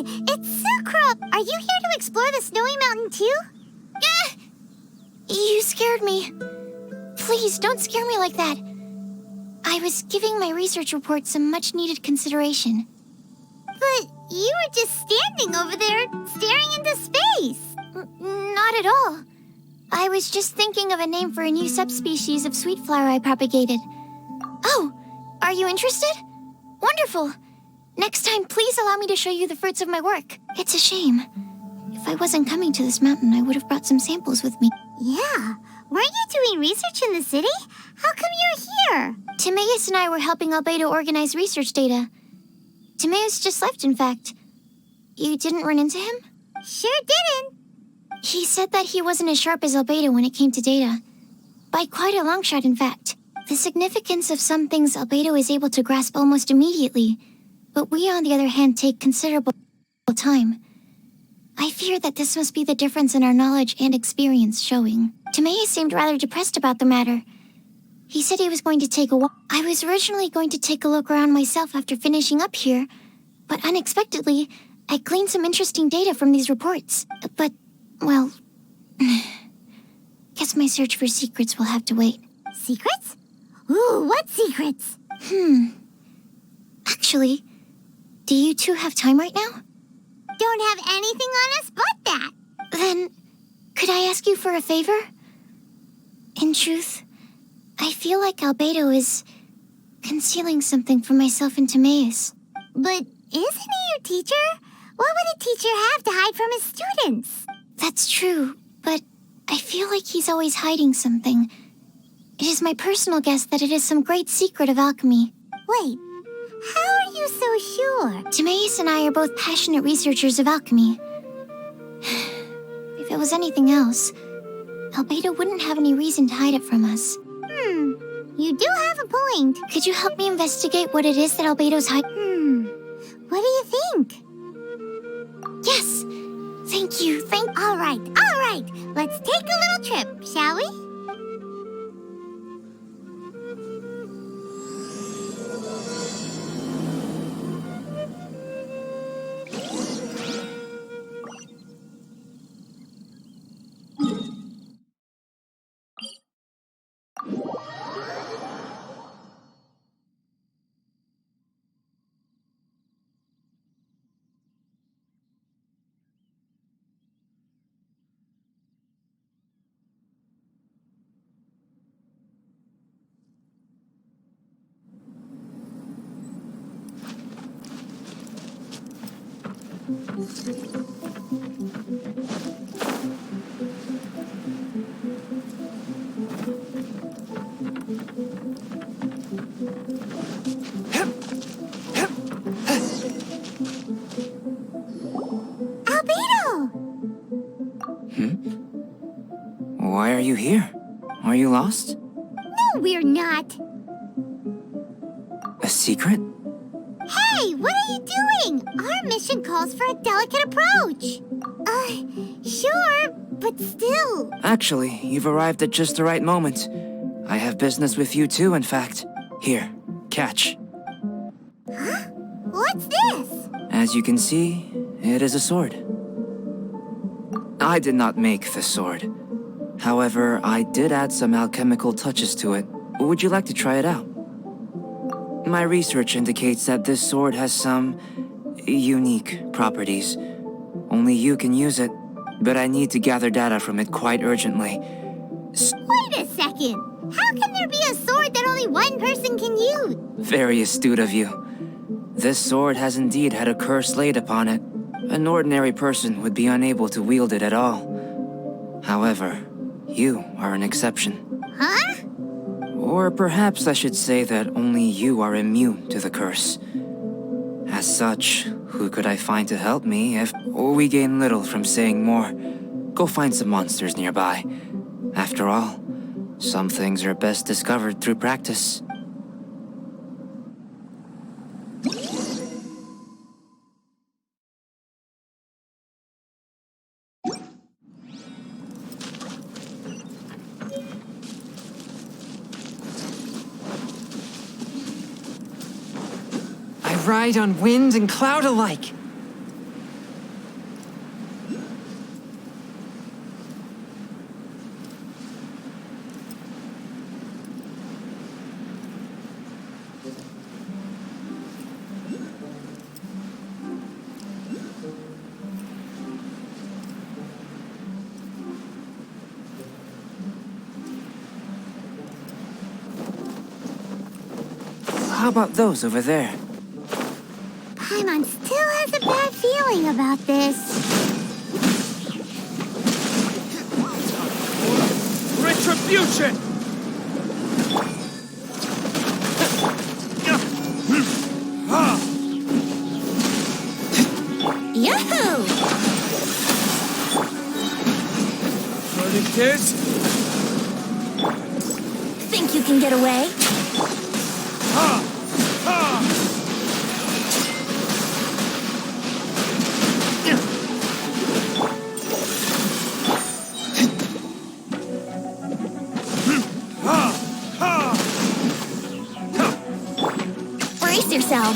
It's Sucra! Are you here to explore the snowy mountain too? You scared me. Please, don't scare me like that. I was giving my research report some much-needed consideration. But you were just standing over there, staring into space. Not at all. I was just thinking of a name for a new subspecies of sweet flower I propagated. Oh, are you interested? Wonderful. Next time, please allow me to show you the fruits of my work. It's a shame. If I wasn't coming to this mountain, I would have brought some samples with me. Yeah. Weren't you doing research in the city? How come you're here? Timaeus and I were helping Albedo organize research data. Timaeus just left, in fact. You didn't run into him? Sure didn't. He said that he wasn't as sharp as Albedo when it came to data. By quite a long shot, in fact. The significance of some things Albedo is able to grasp almost immediately, but we, on the other hand, take considerable time. I fear that this must be the difference in our knowledge and experience showing. Timaeus seemed rather depressed about the matter. He said he was going to take a walk. I was originally going to take a look around myself after finishing up here, but unexpectedly, I gleaned some interesting data from these reports. But, well, guess my search for secrets will have to wait. Secrets? Ooh, what secrets? Actually, do you two have time right now? Don't have anything on us but that. Then, could I ask you for a favor? In truth, I feel like Albedo is concealing something from myself and Timaeus. But isn't he your teacher? What would a teacher have to hide from his students? That's true, but I feel like he's always hiding something. It is my personal guess that it is some great secret of alchemy. Wait, how are you so sure? Timaeus and I are both passionate researchers of alchemy. If it was anything else, Albedo wouldn't have any reason to hide it from us. You do have a point. Could you help me investigate what it is that Albedo's hiding? What do you think? Yes! Thank you, All right. Let's take a little trip, shall we? Albedo! Why are you here? Are you lost? No, we're not. A secret? Hey, what are you doing? Our mission calls for a delicate approach. Sure, but still. Actually, you've arrived at just the right moment. I have business with you too, in fact. Here, catch. Huh? What's this? As you can see, it is a sword. I did not make the sword. However, I did add some alchemical touches to it. Would you like to try it out? My research indicates that this sword has some unique properties. Only you can use it, but I need to gather data from it quite urgently. Wait a second. How can there be a sword that only one person can use? Very astute of you. This sword has indeed had a curse laid upon it. An ordinary person would be unable to wield it at all. However, you are an exception. Huh? Or perhaps I should say that only you are immune to the curse. As such, who could I find to help me if we gain little from saying more? Go find some monsters nearby. After all, some things are best discovered through practice. I ride on wind and cloud alike. How about those over there? Paimon still has a bad feeling about this. Retribution! Yahoo! What it is? Think you can get away? Brace yourself.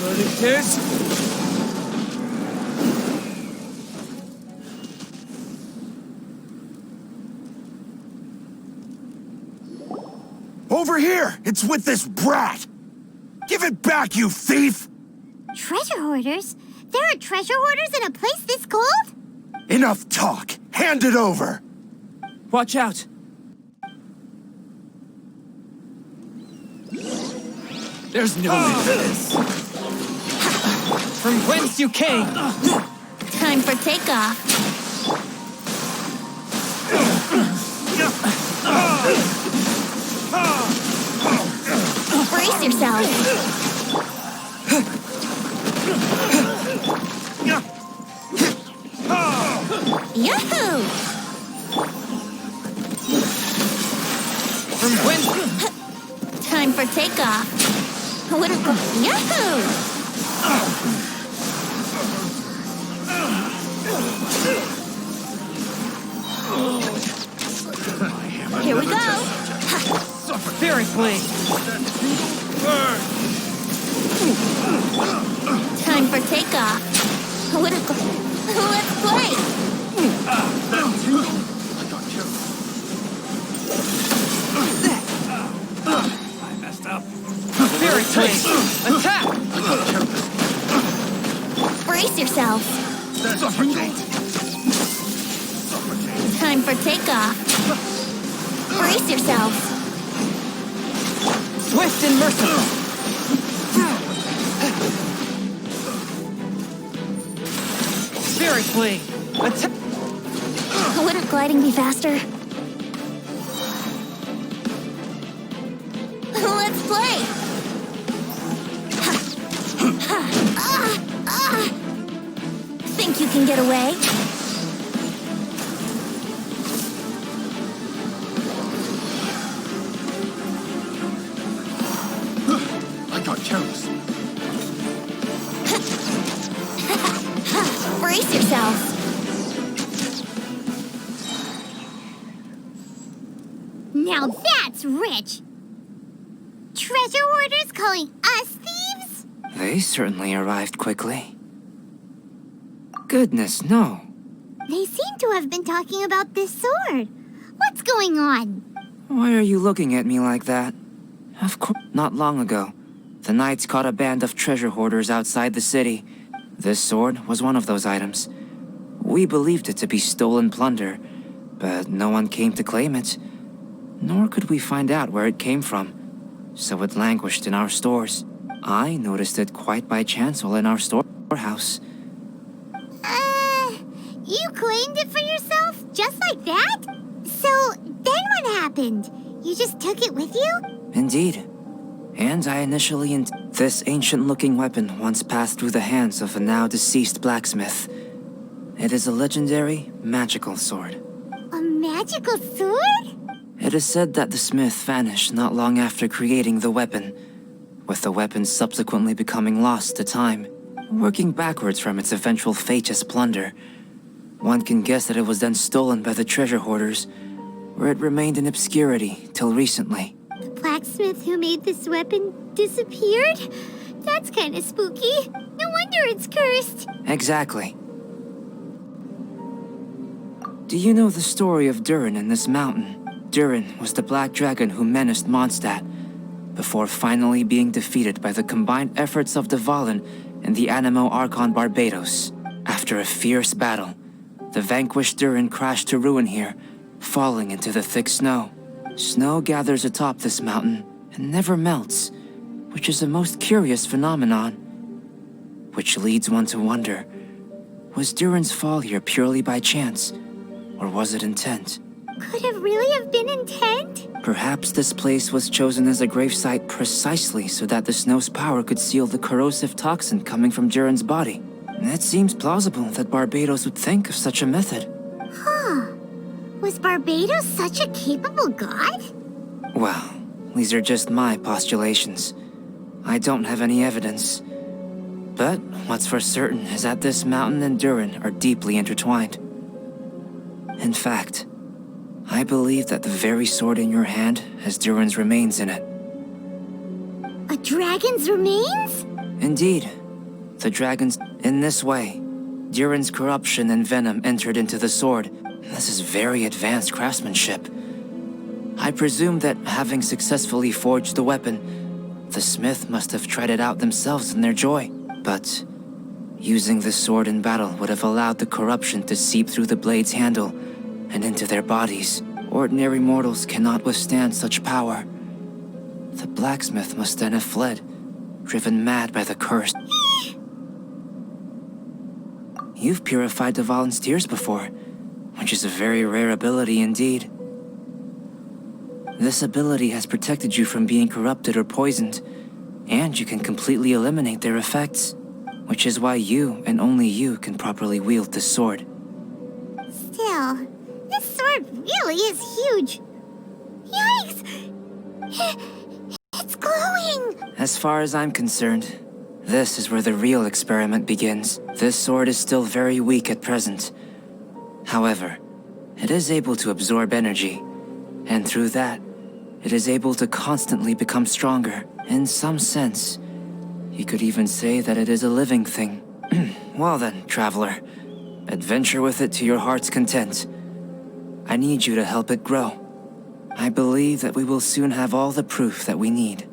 What it is? Over here! It's with this brat! Give it back, you thief! Treasure hoarders? There are treasure hoarders in a place this cold? Enough talk! Hand it over! Watch out! There's no need for this. From whence you came? Time for takeoff. Brace yourself. Yahoo! From whence? Time for takeoff. Yahoo! Here we go. Very clean. Time for takeoff. Let's play. I messed up. Very clean. Attack! Brace yourself. Time for takeoff. Brace yourself. Swift and merciful. Very clean. Attack! Wouldn't gliding be faster? Let's play. Think you can get away? I got careless. Brace yourself. Now that's rich. Treasure hoarders calling us thieves? They certainly arrived quickly. Goodness, no. They seem to have been talking about this sword. What's going on? Why are you looking at me like that? Of course, not long ago, the Knights caught a band of treasure hoarders outside the city. This sword was one of those items. We believed it to be stolen plunder, but no one came to claim it. Nor could we find out where it came from, so it languished in our stores. I noticed it quite by chance while in our storehouse. You claimed it for yourself? Just like that? So, then what happened? You just took it with you? Indeed. And I initially this ancient-looking weapon once passed through the hands of a now-deceased blacksmith. It is a legendary, magical sword. A magical sword? It is said that the smith vanished not long after creating the weapon, with the weapon subsequently becoming lost to time, working backwards from its eventual fate as plunder. One can guess that it was then stolen by the treasure hoarders, where it remained in obscurity till recently. The blacksmith who made this weapon disappeared? That's kind of spooky. No wonder it's cursed. Exactly. Do you know the story of Durin in this mountain? Durin was the black dragon who menaced Mondstadt, before finally being defeated by the combined efforts of the Valen and the Animo Archon Barbados. After a fierce battle, the vanquished Durin crashed to ruin here, falling into the thick snow. Snow gathers atop this mountain and never melts, which is a most curious phenomenon. Which leads one to wonder, was Durin's fall here purely by chance, or was it intent? Could it really have been intent? Perhaps this place was chosen as a gravesite precisely so that the snow's power could seal the corrosive toxin coming from Durin's body. It seems plausible that Barbados would think of such a method. Huh. Was Barbados such a capable god? Well, these are just my postulations. I don't have any evidence. But what's for certain is that this mountain and Durin are deeply intertwined. In fact, I believe that the very sword in your hand has Durin's remains in it. A dragon's remains? Indeed. The dragons... In this way, Durin's corruption and venom entered into the sword. This is very advanced craftsmanship. I presume that having successfully forged the weapon, the smith must have tried it out themselves in their joy. But using the sword in battle would have allowed the corruption to seep through the blade's handle and into their bodies. Ordinary mortals cannot withstand such power. The blacksmith must then have fled, driven mad by the curse. You've purified the volunteers before, which is a very rare ability indeed. This ability has protected you from being corrupted or poisoned, and you can completely eliminate their effects, which is why you and only you can properly wield this sword. Still, this sword really is huge. Yikes! It's glowing! As far as I'm concerned, this is where the real experiment begins. This sword is still very weak at present. However, it is able to absorb energy, and through that, it is able to constantly become stronger. In some sense, you could even say that it is a living thing. Well then, traveler, adventure with it to your heart's content. I need you to help it grow. I believe that we will soon have all the proof that we need.